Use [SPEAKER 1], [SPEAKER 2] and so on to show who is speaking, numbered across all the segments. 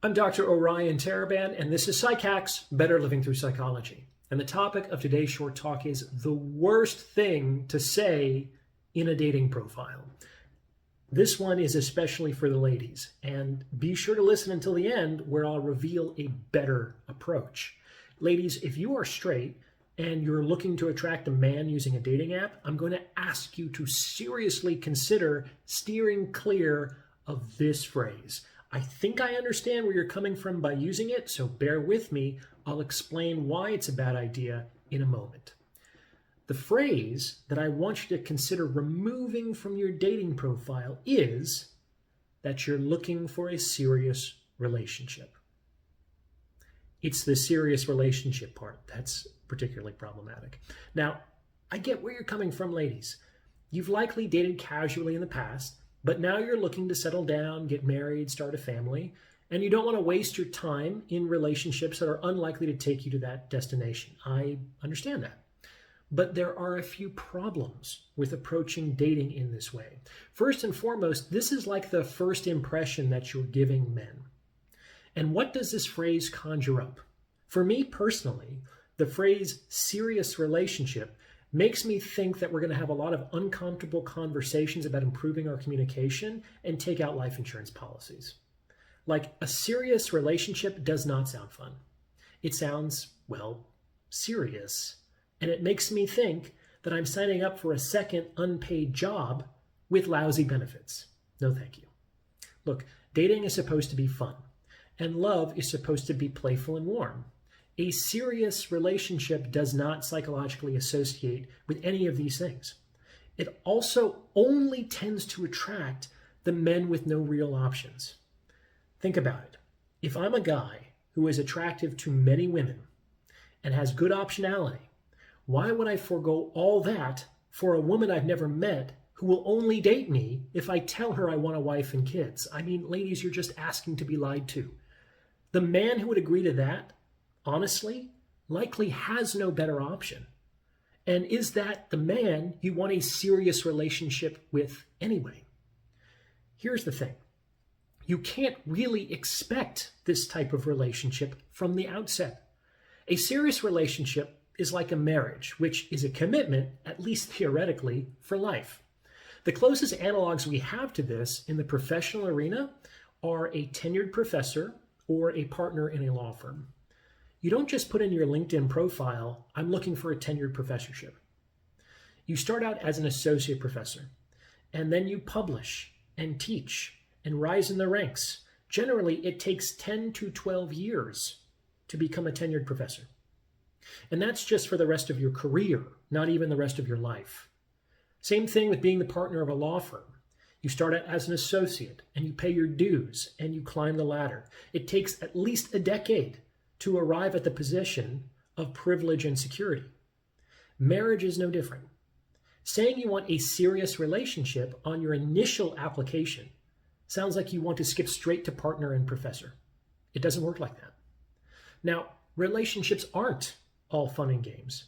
[SPEAKER 1] I'm Dr. Orion Taraban, and this is Psych Hacks, Better Living Through Psychology. And the topic of today's short talk is the worst thing to say in a dating profile. This one is especially for the ladies, and be sure to listen until the end where I'll reveal a better approach. Ladies, if you are straight and you're looking to attract a man using a dating app, I'm going to ask you to seriously consider steering clear of this phrase. I think I understand where you're coming from by using it, so bear with me. I'll explain why it's a bad idea in a moment. The phrase that I want you to consider removing from your dating profile is that you're looking for a serious relationship. It's the serious relationship part that's particularly problematic. Now, I get where you're coming from, ladies. You've likely dated casually in the past, but now you're looking to settle down, get married, start a family, and you don't want to waste your time in relationships that are unlikely to take you to that destination. I understand that. But there are a few problems with approaching dating in this way. First and foremost, this is like the first impression that you're giving men. And what does this phrase conjure up? For me personally, the phrase serious relationship makes me think that we're going to have a lot of uncomfortable conversations about improving our communication and take out life insurance policies. Like, a serious relationship does not sound fun. It sounds, well, serious. And it makes me think that I'm signing up for a second unpaid job with lousy benefits. No, thank you. Look, dating is supposed to be fun, and love is supposed to be playful and warm. A serious relationship does not psychologically associate with any of these things. It also only tends to attract the men with no real options. Think about it. If I'm a guy who is attractive to many women and has good optionality, why would I forego all that for a woman I've never met who will only date me if I tell her I want a wife and kids? I mean, ladies, you're just asking to be lied to. The man who would agree to that, honestly, likely has no better option. And is that the man you want a serious relationship with anyway? Here's the thing. You can't really expect this type of relationship from the outset. A serious relationship is like a marriage, which is a commitment, at least theoretically, for life. The closest analogs we have to this in the professional arena are a tenured professor or a partner in a law firm. You don't just put in your LinkedIn profile, I'm looking for a tenured professorship. You start out as an associate professor, and then you publish and teach and rise in the ranks. Generally, it takes 10 to 12 years to become a tenured professor. And that's just for the rest of your career, not even the rest of your life. Same thing with being the partner of a law firm. You start out as an associate, and you pay your dues, and you climb the ladder. It takes at least a decade to arrive at the position of privilege and security. Marriage is no different. Saying you want a serious relationship on your initial application sounds like you want to skip straight to partner and professor. It doesn't work like that. Now, relationships aren't all fun and games,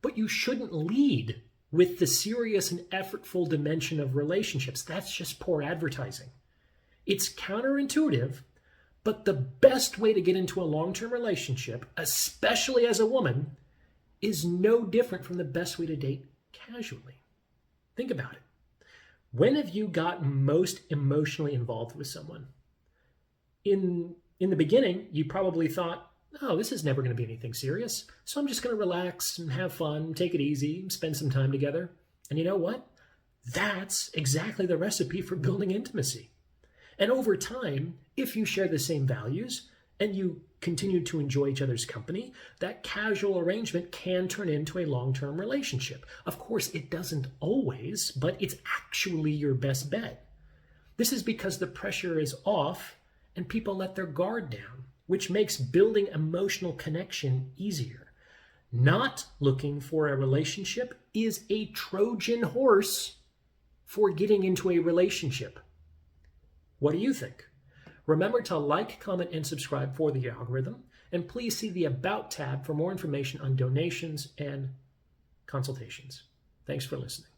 [SPEAKER 1] but you shouldn't lead with the serious and effortful dimension of relationships. That's just poor advertising. It's counterintuitive, but the best way to get into a long-term relationship, especially as a woman, is no different from the best way to date casually. Think about it. When have you gotten most emotionally involved with someone? In the beginning, you probably thought, oh, this is never going to be anything serious, so I'm just going to relax and have fun, take it easy, spend some time together. And you know what? That's exactly the recipe for building intimacy. And over time, if you share the same values and you continue to enjoy each other's company, that casual arrangement can turn into a long-term relationship. Of course, it doesn't always, but it's actually your best bet. This is because the pressure is off and people let their guard down, which makes building emotional connection easier. Not looking for a relationship is a Trojan horse for getting into a relationship. What do you think? Remember to like, comment, and subscribe for the algorithm, and please see the About tab for more information on donations and consultations. Thanks for listening.